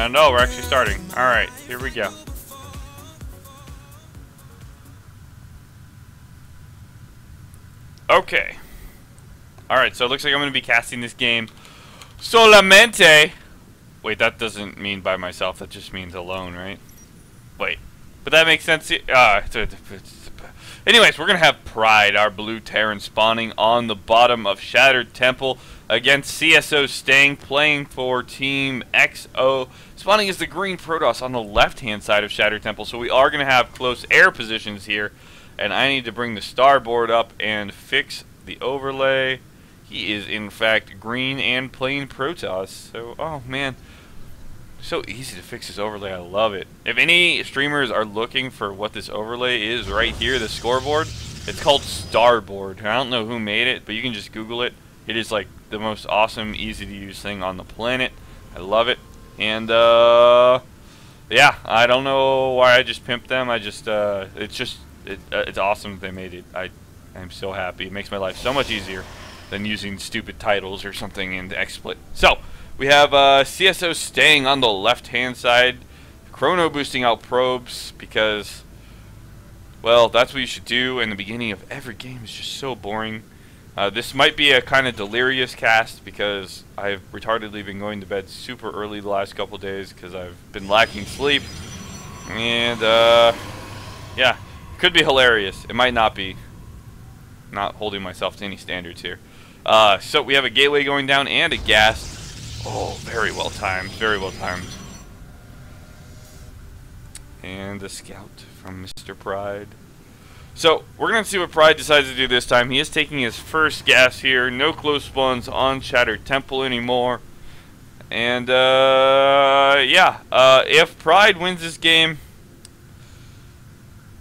And oh, we're actually starting. Alright, here we go. Okay. Alright, so it looks like I'm going to be casting this game solamente. Wait, that doesn't mean by myself. That just means alone, right? Wait. But that makes sense. Anyways, we're going to have Pride, our blue Terran, spawning on the bottom of Shattered Temple against CSO Stang, playing for Team XO. Spawning is the green Protoss on the left-hand side of Shattered Temple. So we are going to have close air positions here. And I need to bring the starboard up and fix the overlay. He is, in fact, green and plain Protoss. So, oh, man. So easy to fix this overlay. I love it. If any streamers are looking for what this overlay is right here, the scoreboard, it's called Starboard. I don't know who made it, but you can just Google it. It is like the most awesome, easy to use thing on the planet. I love it. And yeah, I don't know why I just pimped them. I just it's awesome that they made it. I'm so happy. It makes my life so much easier than using stupid titles or something in XSplit. So we have CSO Stang on the left-hand side, chrono boosting out probes because, well, that's what you should do in the beginning of every game. It's just so boring. This might be a kind of delirious cast because I've retardedly been going to bed super early the last couple days because I've been lacking sleep. And, yeah, could be hilarious. It might not be. Not holding myself to any standards here. So we have a gateway going down and a gas. Oh, very well timed. Very well timed. And a scout from Mr. Pride. So, we're going to see what Pride decides to do this time. He is taking his first gas here. No close spawns on Shattered Temple anymore. And, yeah. If Pride wins this game,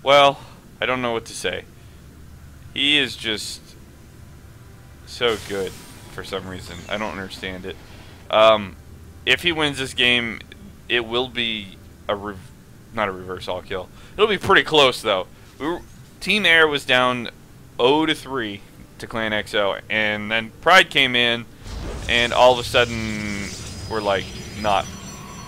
well, I don't know what to say. He is just so good for some reason. I don't understand it. If he wins this game, it will be not a reverse all kill. It'll be pretty close though. Team aiR was down 0-3 to Clan XO, and then Pride came in, and all of a sudden we're like not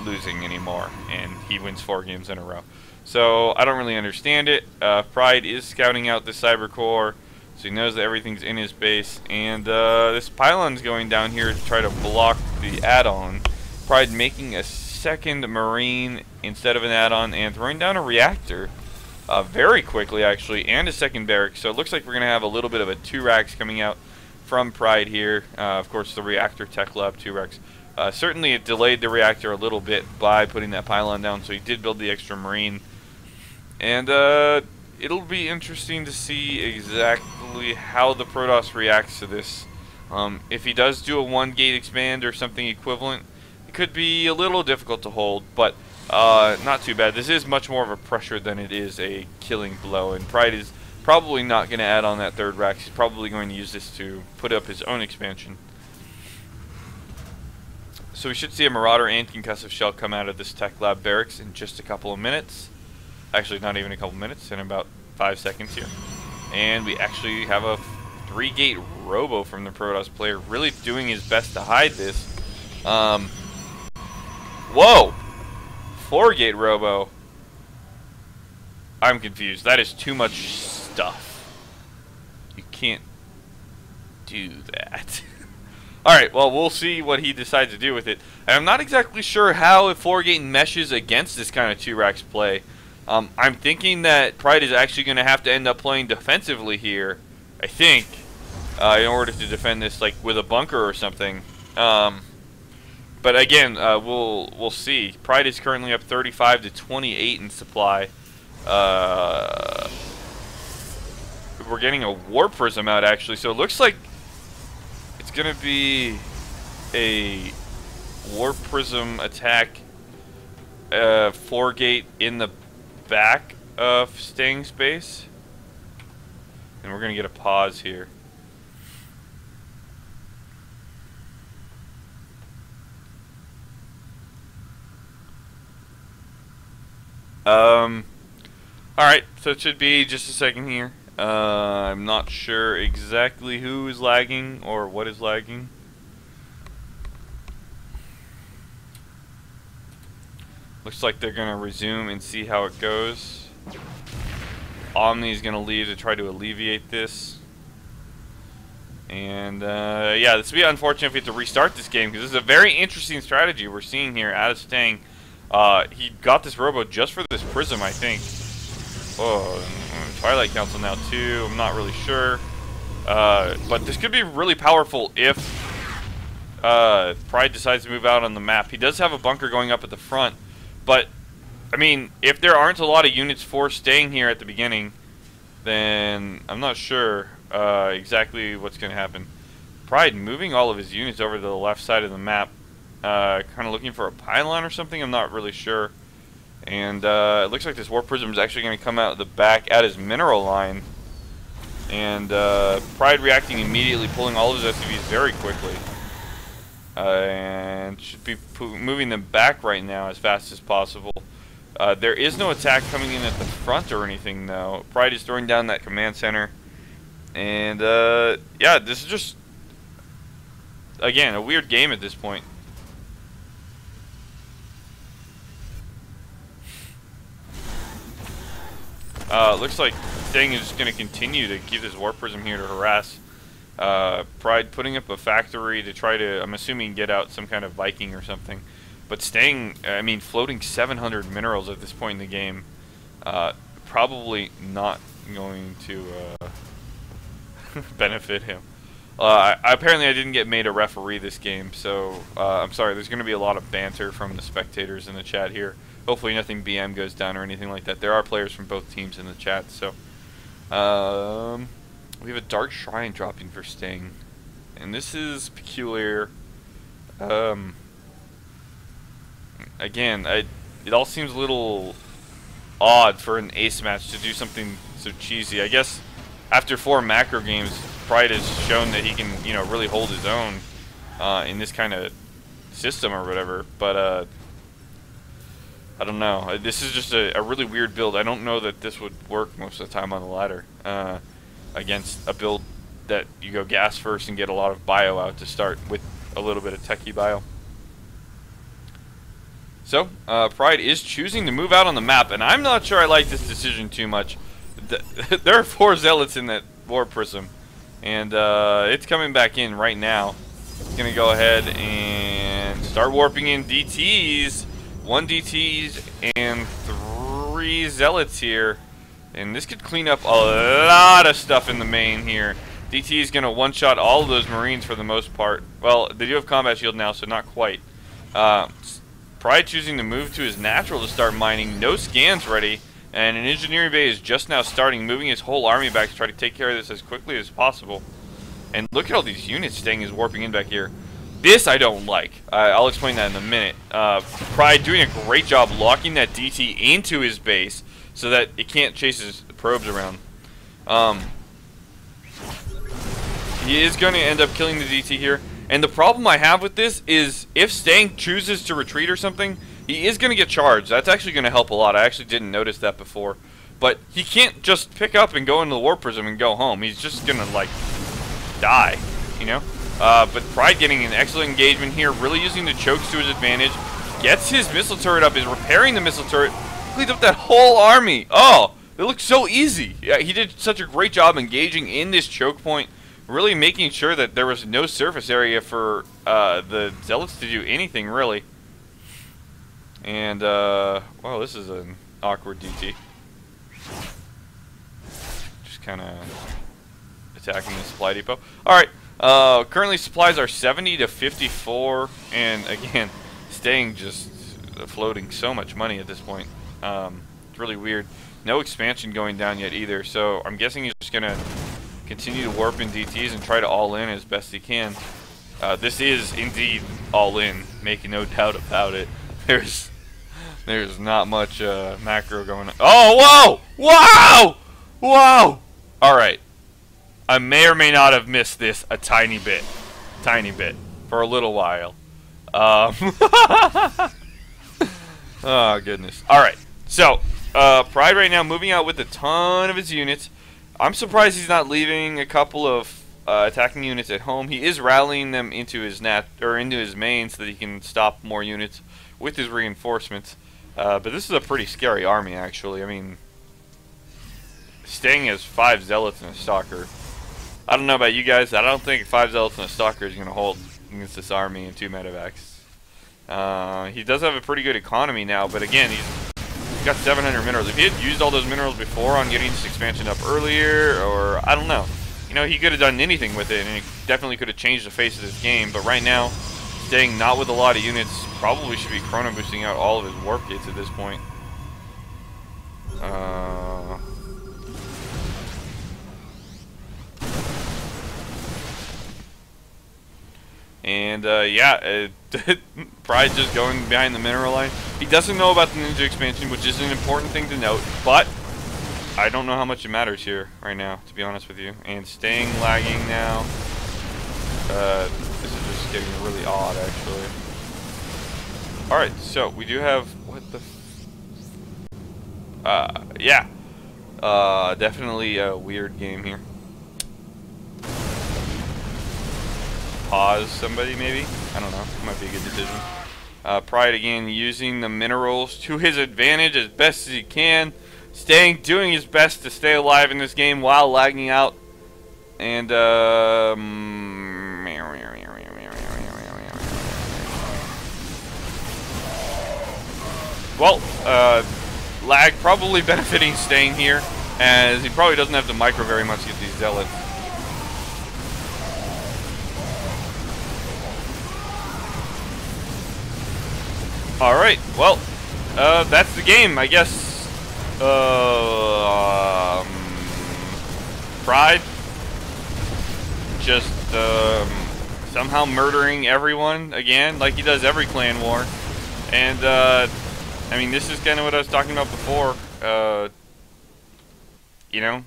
losing anymore, and he wins 4 games in a row. So I don't really understand it. Pride is scouting out the cyber core, so he knows that everything's in his base, and this pylon's going down here to try to block the add-on. Pride making a second marine instead of an add-on and throwing down a reactor very quickly actually, and a second barrack. So it looks like we're gonna have a little bit of a 2 racks coming out from Pride here. Of course, the reactor tech lab 2 racks. Certainly it delayed the reactor a little bit by putting that pylon down, so he did build the extra marine. And it'll be interesting to see exactly how the Protoss reacts to this. If he does do a 1 gate expand or something equivalent, it could be a little difficult to hold, but not too bad. This is much more of a pressure than it is a killing blow, and Pride is probably not going to add on that 3rd rack. He's probably going to use this to put up his own expansion. So we should see a Marauder and Concussive Shell come out of this Tech Lab barracks in just a couple of minutes. Actually, not even a couple minutes, in about 5 seconds here. And we actually have a 3-gate robo from the Protoss player, really doing his best to hide this. Whoa! 4-gate robo. I'm confused. That is too much stuff. You can't do that. Alright, well, we'll see what he decides to do with it. And I'm not exactly sure how a 4-gate meshes against this kind of 2 racks play. I'm thinking that Pride is actually going to have to end up playing defensively here, I think, in order to defend this, like, with a bunker or something. But again, we'll see. Pride is currently up 35-28 in supply. We're getting a War Prism out, actually, so it looks like it's going to be a War Prism attack, 4-gate in the back of Stang space. And we're going to get a pause here. Alright, so it should be just a second here. I'm not sure exactly who is lagging or what is lagging. Looks like they're going to resume and see how it goes. Omni's going to leave to try to alleviate this. And, yeah, this would be unfortunate if we have to restart this game, because this is a very interesting strategy we're seeing here out of Stang. He got this robo just for this prism, I think. Oh, Twilight Council now, too. I'm not really sure. But this could be really powerful if Pride decides to move out on the map. He does have a bunker going up at the front, but, I mean, if there aren't a lot of units for staying here at the beginning, then I'm not sure exactly what's going to happen. Pride moving all of his units over to the left side of the map, kind of looking for a pylon or something, I'm not really sure. And it looks like this Warp Prism is actually going to come out the back at his mineral line. And Pride reacting immediately, pulling all of his SCVs very quickly. And should be moving them back right now as fast as possible. There is no attack coming in at the front or anything, though. Pride is throwing down that command center. And, yeah, this is just, again, a weird game at this point. Looks like Stang is just going to continue to keep this Warp Prism here to harass. Pride putting up a factory to try to, I'm assuming, get out some kind of Viking or something. But Stang, I mean, floating 700 minerals at this point in the game, probably not going to benefit him. Apparently I didn't get made a referee this game, so I'm sorry, there's going to be a lot of banter from the spectators in the chat here. Hopefully nothing BM goes down or anything like that. There are players from both teams in the chat, so we have a Dark Shrine dropping for Stang, and this is peculiar. Again, it all seems a little odd for an ace match to do something so cheesy. I guess after 4 macro games, Pride has shown that he can, you know, really hold his own in this kind of system or whatever. But I don't know. This is just a really weird build. I don't know that this would work most of the time on the ladder against a build that you go gas first and get a lot of bio out to start with a little bit of techie bio. So, Pride is choosing to move out on the map, and I'm not sure I like this decision too much. There are 4 Zealots in that Warp Prism, and it's coming back in right now. It's going to go ahead and start warping in DTs. 1 DTs and 3 Zealots here. And this could clean up a lot of stuff in the main here. DT is going to one-shot all of those Marines for the most part. Well, they do have combat shield now, so not quite. Pride choosing to move to his natural to start mining. No scans ready. And an engineering bay is just now starting, moving his whole army back to try to take care of this as quickly as possible. And look at all these units Stang is warping in back here. This I don't like. I'll explain that in a minute. Pride doing a great job locking that DT into his base so that it can't chase his probes around. He is going to end up killing the DT here. And the problem I have with this is if Stang chooses to retreat or something, he is going to get charged. That's actually going to help a lot. I actually didn't notice that before. But he can't just pick up and go into the Warp Prism and go home. He's just going to, like, die, you know? But Pride getting an excellent engagement here, really using the chokes to his advantage. Gets his missile turret up, is repairing the missile turret, cleans up that whole army. Oh, it looks so easy. Yeah, he did such a great job engaging in this choke point, really making sure that there was no surface area for the Zealots to do anything, really. And, wow, this is an awkward DT. Just kind of attacking the supply depot. Alright. Currently supplies are 70 to 54, and again, Stang just floating so much money at this point. It's really weird. No expansion going down yet either, so I'm guessing he's just gonna continue to warp in DTs and try to all in as best he can. This is indeed all in, making no doubt about it. There's not much macro going on. Oh, whoa! Wow! Wow! Alright. I may or may not have missed this a tiny bit. For a little while. Oh, goodness. Alright. So, Pride right now moving out with a ton of his units. I'm surprised he's not leaving a couple of attacking units at home. He is rallying them into his main so that he can stop more units with his reinforcements. But this is a pretty scary army, actually. I mean, Sting has 5 Zealots and a Stalker. I don't know about you guys. I don't think 5 Zealots and a Stalker is going to hold against this army and 2 medevacs. He does have a pretty good economy now, but again, he's got 700 minerals. If he had used all those minerals before on getting this expansion up earlier, or I don't know. You know, he could have done anything with it, and it definitely could have changed the face of this game. But right now, staying not with a lot of units, probably should be chrono boosting out all of his warp gates at this point. Yeah, Pride just going behind the mineral line. He doesn't know about the ninja expansion, which is an important thing to note, but I don't know how much it matters here right now, to be honest with you. And staying lagging now. This is just getting really odd, actually. Alright, so we do have, what the yeah. Definitely a weird game here. Pause somebody, maybe? I don't know. Might be a good decision. Pride again using the minerals to his advantage as best as he can. Doing his best to stay alive in this game while lagging out. And, well, lag probably benefiting staying here, as he probably doesn't have to micro very much to get these Zealots. Alright, well, that's the game, I guess. Pride just somehow murdering everyone again, like he does every clan war. And I mean, this is kind of what I was talking about before. You know,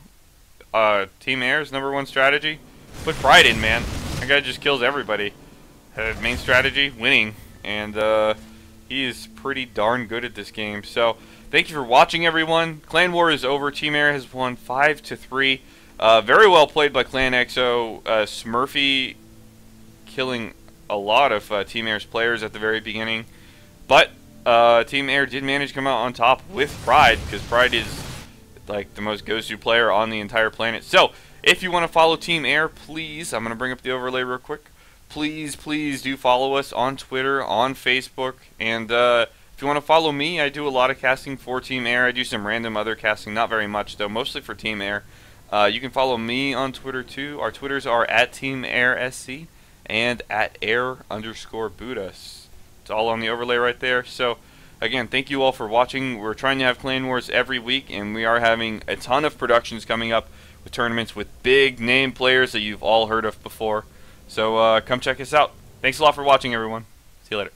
Team Air's #1 strategy: put Pride in, man. That guy just kills everybody. Main strategy: winning, and he is pretty darn good at this game. So, thank you for watching, everyone. Clan War is over. Team Air has won 5-3. Very well played by Clan XO. Smurfy killing a lot of Team Air's players at the very beginning. But Team Air did manage to come out on top with Pride, because Pride is like the most go-to player on the entire planet. So, if you want to follow Team Air, please, I'm going to bring up the overlay real quick. Please do follow us on Twitter, on Facebook, and if you want to follow me, I do a lot of casting for Team Air. I do some random other casting, not very much though, mostly for Team Air. You can follow me on Twitter too. Our Twitters are @TeamAirSC and @air_Buddha. It's all on the overlay right there. So again, thank you all for watching. We're trying to have Clan Wars every week, and we are having a ton of productions coming up with tournaments with big name players that you've all heard of before. So come check us out. Thanks a lot for watching, everyone. See you later.